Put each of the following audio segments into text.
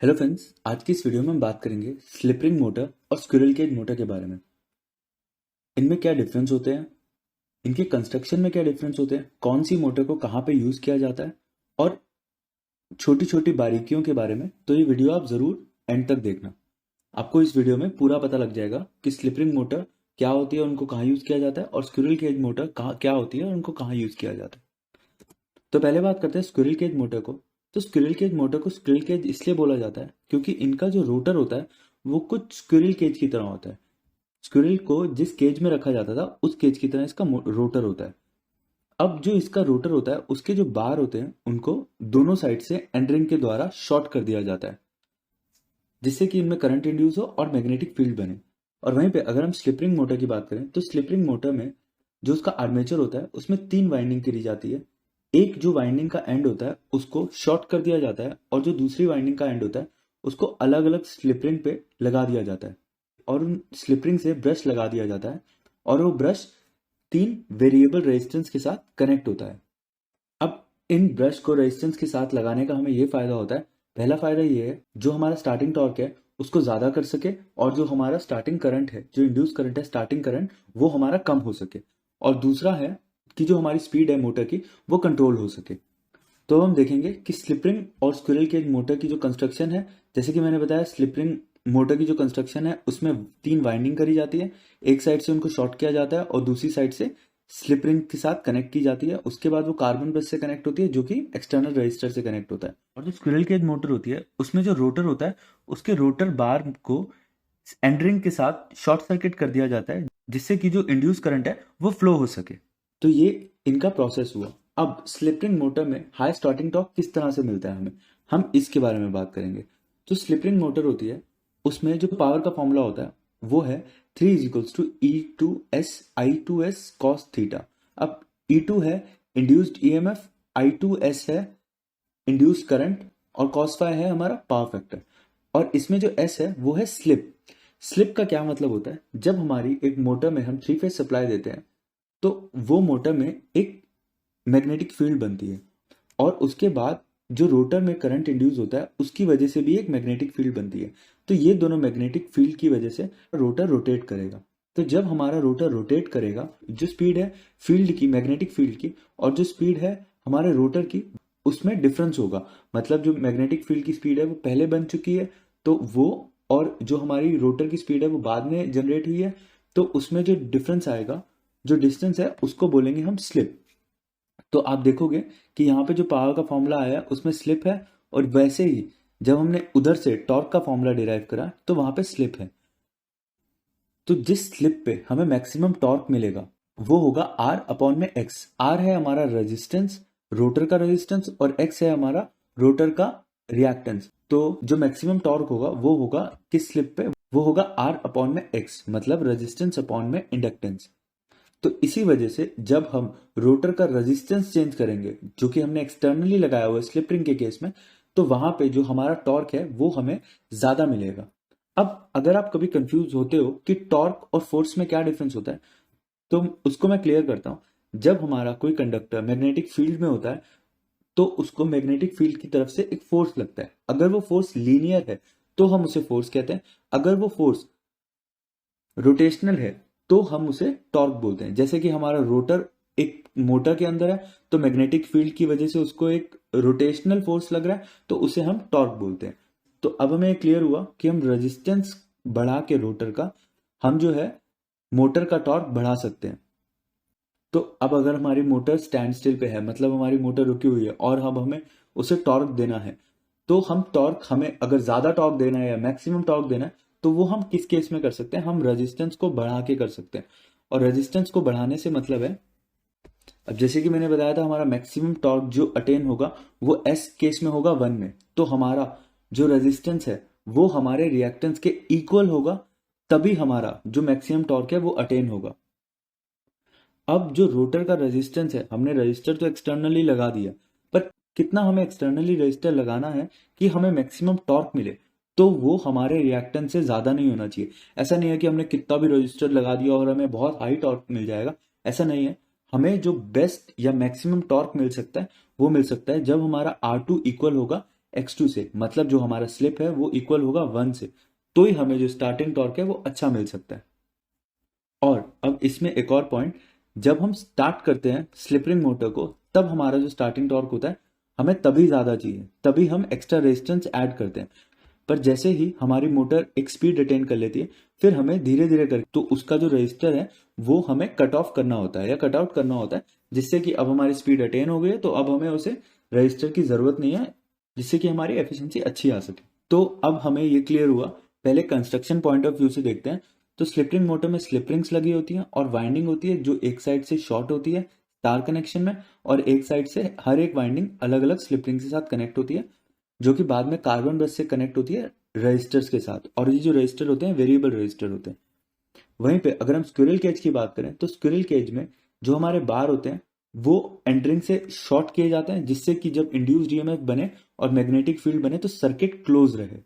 Hello friends, आज की इस वीडियो में हम बात करेंगे स्लिप रिंग मोटर और स्क्विरल केज मोटर के बारे में। इनमें क्या डिफरेंस होते हैं, इनके कंस्ट्रक्शन में क्या डिफरेंस होते हैं, कौन सी मोटर को कहाँ पे यूज़ किया जाता है और छोटी छोटी बारीकियों के बारे में। तो ये वीडियो आप ज़रूर एंड तक देखना। आपको इस वीडियो में पूरा पता लग जाएगा कि स्लिप रिंग मोटर क्या होती है, उनको कहाँ यूज़ किया जाता है, और स्क्विरल केज मोटर कहाँ क्या होती है और उनको कहाँ यूज़ किया जाता है। तो पहले बात करते हैं स्क्विरल केज मोटर को। तो स्क्विरल केज मोटर को स्क्विरल केज इसलिए बोला जाता है क्योंकि इनका जो रोटर होता है वो कुछ स्क्विरल केज की तरह होता है। स्क्विरल को जिस केज में रखा जाता था उस केज की तरह इसका रोटर होता है। अब जो इसका रोटर होता है उसके जो बार होते हैं उनको दोनों साइड से एंड रिंग के द्वारा शॉर्ट कर दिया जाता है, जिससे कि इनमें करंट इंड्यूस हो और मैग्नेटिक फील्ड बने। और वहीं पे अगर हम स्लिप रिंग मोटर की बात करें तो स्लिप रिंग मोटर में जो उसका आर्मेचर होता है उसमें 3 वाइंडिंग करी जाती है। एक जो वाइंडिंग का एंड होता है उसको शॉर्ट कर दिया जाता है और जो दूसरी वाइंडिंग का एंड होता है उसको अलग अलग स्लिप रिंग पे लगा दिया जाता है और उन स्लिप रिंग से ब्रश लगा दिया जाता है और वो ब्रश 3 वेरिएबल रेजिस्टेंस के साथ कनेक्ट होता है। अब इन ब्रश को रेजिस्टेंस के साथ लगाने का हमें ये फायदा होता है। पहला फायदा ये है, जो हमारा स्टार्टिंग टॉर्क है उसको ज्यादा कर सके, और जो हमारा स्टार्टिंग करंट है, जो इंड्यूस करंट है स्टार्टिंग करंट, वो हमारा कम हो सके। और दूसरा है कि जो हमारी स्पीड है मोटर की वो कंट्रोल हो सके। तो हम देखेंगे कि स्लिप रिंग और स्क्विरल केज मोटर की जो कंस्ट्रक्शन है, जैसे कि मैंने बताया स्लिप रिंग मोटर की जो कंस्ट्रक्शन है उसमें 3 वाइंडिंग करी जाती है। एक साइड से उनको शॉर्ट किया जाता है और दूसरी साइड से स्लिप रिंग के साथ कनेक्ट की जाती है। उसके बाद वो कार्बन ब्रश से कनेक्ट होती है जो कि एक्सटर्नल रजिस्टर से कनेक्ट होता है। और जो स्क्विरल केज मोटर होती है उसमें जो रोटर होता है उसके रोटर बार को एंड रिंग के साथ शॉर्ट सर्किट कर दिया जाता है, जिससे कि जो इंड्यूस करंट है वो फ्लो हो सके। तो ये इनका प्रोसेस हुआ। अब स्लिप रिंग मोटर में हाई स्टार्टिंग टॉर्क किस तरह से मिलता है हमें, हम इसके बारे में बात करेंगे। जो स्लिप रिंग मोटर होती है उसमें जो पावर का फॉर्मूला होता है वो है 3 is equals to E2S cos theta. अब E2 है इंड्यूस्ड ईएमएफ, I2S है इंड्यूस्ड करंट और cos फाई है हमारा पावर फैक्टर। और इसमें जो S है वो है स्लिप। स्लिप का क्या मतलब होता है, जब हमारी एक मोटर में हम 3 फेज सप्लाई देते हैं तो वो मोटर में एक मैग्नेटिक फील्ड बनती है और उसके बाद जो रोटर में करंट इंड्यूस होता है उसकी वजह से भी एक मैग्नेटिक फील्ड बनती है। तो ये दोनों मैग्नेटिक फील्ड की वजह से रोटर रोटेट करेगा। तो जब हमारा रोटर रोटेट करेगा, जो स्पीड है फील्ड की, मैग्नेटिक फील्ड की, और जो स्पीड है हमारे रोटर की, उसमें डिफरेंस होगा। मतलब जो मैग्नेटिक फील्ड की स्पीड है वो पहले बन चुकी है तो वो, और जो हमारी रोटर की स्पीड है वो बाद में जनरेट हुई है, तो उसमें जो डिफरेंस आएगा, जो डिस्टेंस है, उसको बोलेंगे हम स्लिप। तो आप देखोगे कि यहाँ पे जो पावर का फॉर्मूला आया उसमें स्लिप है, और वैसे ही जब हमने उधर से टॉर्क का फॉर्मूला डिराइव करा तो वहां पे स्लिप है। तो जिस स्लिप पे हमें मैक्सिमम टॉर्क मिलेगा वो होगा R अपॉन में X। R है हमारा रेजिस्टेंस, रोटर का रेजिस्टेंस, और X है हमारा रोटर का रिएक्टेंस। तो जो मैक्सिमम टॉर्क होगा वो होगा किस स्लिप पे, वो होगा R अपॉन में X, मतलब रेजिस्टेंस अपॉन में इंडक्टेंस। तो इसी वजह से जब हम रोटर का रेजिस्टेंस चेंज करेंगे, जो कि हमने एक्सटर्नली लगाया हुआ है स्लिप रिंग के केस में, तो वहां पे जो हमारा टॉर्क है वो हमें ज्यादा मिलेगा। अब अगर आप कभी कंफ्यूज होते हो कि टॉर्क और फोर्स में क्या डिफरेंस होता है, तो उसको मैं क्लियर करता हूं। जब हमारा कोई कंडक्टर मैग्नेटिक फील्ड में होता है तो उसको मैग्नेटिक फील्ड की तरफ से एक फोर्स लगता है। अगर वो फोर्स लीनियर है तो हम उसे फोर्स कहते हैं, अगर वो फोर्स रोटेशनल है तो हम उसे टॉर्क बोलते हैं। जैसे कि हमारा रोटर एक मोटर के अंदर है तो मैग्नेटिक फील्ड की वजह से उसको एक रोटेशनल फोर्स लग रहा है तो उसे हम टॉर्क बोलते हैं। तो अब हमें क्लियर हुआ कि हम रेजिस्टेंस बढ़ा के रोटर का, हम जो है मोटर का टॉर्क बढ़ा सकते हैं। तो अब अगर हमारी मोटर स्टैंड स्टिल पे है, मतलब हमारी मोटर रुकी हुई है और अब हमें उसे टॉर्क देना है, तो हम टॉर्क, हमें अगर ज्यादा टॉर्क देना है या मैक्सिमम टॉर्क देना है तो वो हम किस केस में कर सकते हैं, हम रेजिस्टेंस को बढ़ा के कर सकते हैं। और रेजिस्टेंस को बढ़ाने से मतलब है, अब जैसे कि मैंने बताया था हमारा मैक्सिमम टॉर्क जो अटेन होगा वो एस केस में होगा 1 में, तो हमारा जो रेजिस्टेंस है वो हमारे रिएक्टेंस के इक्वल होगा, तभी हमारा जो मैक्सिमम टॉर्क है वो अटेन होगा। अब जो रोटर का रेजिस्टेंस है, हमने रजिस्टर तो एक्सटर्नली लगा दिया, पर कितना हमें एक्सटर्नली रजिस्टर लगाना है कि हमें मैक्सिमम टॉर्क मिले, तो वो हमारे रिएक्टेंस से ज्यादा नहीं होना चाहिए। ऐसा नहीं है कि हमने कितना भी रजिस्टर लगा दिया और हमें बहुत हाई टॉर्क मिल जाएगा, ऐसा नहीं है। हमें जो बेस्ट या मैक्सिमम टॉर्क मिल सकता है वो मिल सकता है जब हमारा R2 इक्वल होगा x2 से, मतलब जो हमारा स्लिप है वो इक्वल होगा 1 से, तो ही हमें जो स्टार्टिंग टॉर्क है वो अच्छा मिल सकता है। और अब इसमें एक और पॉइंट, जब हम स्टार्ट करते हैं स्लिप रिंग मोटर को, तब हमारा जो स्टार्टिंग टॉर्क होता है हमें तभी ज़्यादा चाहिए, तभी हम एक्स्ट्रा रेजिस्टेंस ऐड करते हैं। पर जैसे ही हमारी मोटर एक स्पीड अटेन कर लेती है, फिर हमें धीरे धीरे कर तो उसका जो रजिस्टर है वो हमें कट ऑफ करना होता है या कट आउट करना होता है, जिससे कि अब हमारी स्पीड अटेन हो गई है, तो अब हमें उसे रजिस्टर की ज़रूरत नहीं है, जिससे कि हमारी एफिशिएंसी अच्छी आ सके। तो अब हमें ये क्लियर हुआ। पहले कंस्ट्रक्शन पॉइंट ऑफ व्यू से देखते हैं। तो स्लिप रिंग मोटर में स्लिप रिंग्स लगी होती हैं और वाइंडिंग होती है जो एक साइड से शॉर्ट होती है तार कनेक्शन में, और एक साइड से हर एक वाइंडिंग अलग अलग स्लिप रिंग के साथ कनेक्ट होती है, जो कि बाद में कार्बन ब्रश से कनेक्ट होती है रजिस्टर्स के साथ। और ये जो रजिस्टर होते हैं वेरिएबल रजिस्टर होते हैं। वहीं पे अगर हम स्क्विरल केज की बात करें, तो स्क्विरल केज में जो हमारे बार होते हैं वो एंटरिंग से शॉर्ट किए जाते हैं, जिससे कि जब इंड्यूस्ड ईएमएफ बने और मैग्नेटिक फील्ड बने तो सर्किट क्लोज रहे।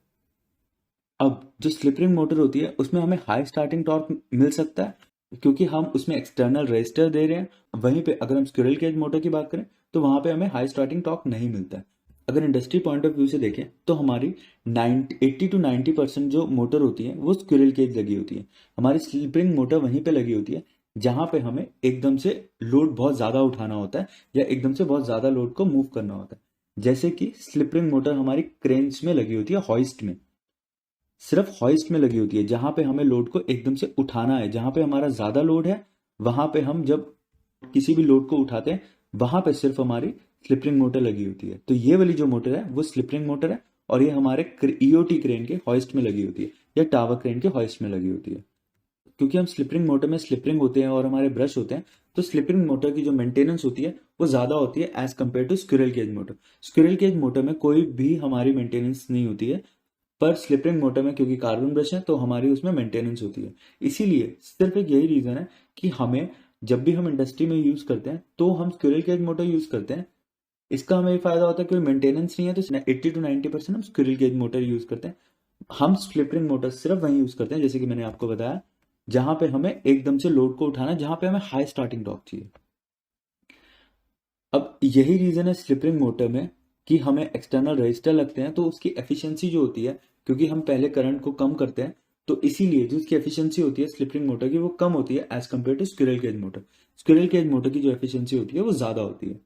अब जो स्लिप रिंग मोटर होती है उसमें हमें हाई स्टार्टिंग टॉर्क मिल सकता है, क्योंकि हम उसमें एक्सटर्नल रजिस्टर दे रहे हैं। वहीं पे अगर हम स्क्विरल केज मोटर की बात करें तो वहां पे हमें हाई स्टार्टिंग टॉर्क नहीं मिलता है। अगर इंडस्ट्री पॉइंट ऑफ व्यू से देखें तो हमारी 80 to 90% जो मोटर होती है वो स्क्विरल केज लगी होती है। हमारी स्लिप रिंग मोटर वहीं पे लगी होती है जहां पे हमें एकदम से लोड बहुत ज्यादा उठाना होता है या एकदम से बहुत ज्यादा लोड को मूव करना होता है। जैसे कि स्लिप रिंग मोटर हमारी क्रेन्स में लगी होती है, हॉइस्ट में, सिर्फ हॉइस्ट में लगी होती है, जहां पे हमें लोड को एकदम से उठाना है, जहां पे हमारा ज्यादा लोड है वहां पे हम जब किसी भी लोड को उठाते हैं वहां पे सिर्फ हमारी स्लिपरिंग मोटर लगी होती है। तो ये वाली जो मोटर है वो स्लिपरिंग मोटर है, और ये हमारे ईओटी क्रेन के हॉइस्ट में लगी होती है या टावर क्रेन के हॉइस्ट में लगी होती है। क्योंकि हम स्लिपरिंग मोटर में स्लिपरिंग होते हैं और हमारे ब्रश होते हैं, तो स्लिपरिंग मोटर की जो मेंटेनेंस होती है वो ज्यादा होती है as compare to squirrel cage motor. Squirrel cage motor में कोई भी हमारी मेंटेनेंस नहीं होती है, पर स्लिप रिंग मोटर में क्योंकि कार्बन ब्रश है तो हमारी उसमें मेंटेनेंस होती है। इसीलिए सिर्फ एक यही रीजन है कि हमें जब भी हम इंडस्ट्री में यूज करते हैं तो हम स्क्विरल केज मोटर यूज करते हैं। इसका हमें फायदा होता है कि मेंटेनेंस नहीं है, तो 80 to 90% हम स्क्विरल केज मोटर यूज करते हैं। हम स्लिप रिंग मोटर सिर्फ वहीं यूज करते हैं, जैसे कि मैंने आपको बताया, जहां पे हमें एकदम से लोड को उठाना है, जहां पे हमें हाई स्टार्टिंग टॉर्क चाहिए। अब यही रीजन है स्लिप रिंग मोटर में कि हमें एक्सटर्नल रजिस्टर लगते हैं, तो उसकी एफिशिएंसी जो होती है, क्योंकि हम पहले करंट को कम करते हैं, तो इसीलिए जो उसकी एफिशिएंसी होती है स्लिप रिंग मोटर की वो कम होती है as compare to squirrel cage motor. Squirrel cage motor की जो एफिशिएंसी होती है वो ज्यादा होती है।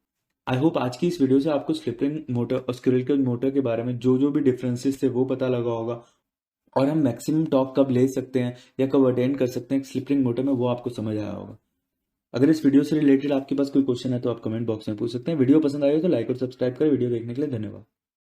आई होप आज की इस वीडियो से आपको स्लिप रिंग मोटर और स्क्विरल केज मोटर के बारे में जो जो भी डिफरेंसेस थे वो पता लगा होगा, और हम मैक्सिमम टॉर्क कब ले सकते हैं या कब अटेन कर सकते हैं स्लिप रिंग मोटर में वो आपको समझ आया होगा। अगर इस वीडियो से रिलेटेड आपके पास कोई क्वेश्चन है तो आप कमेंट बॉक्स में पूछ सकते हैं। वीडियो पसंद आए तो लाइक और सब्सक्राइब करें। वीडियो देखने के लिए धन्यवाद।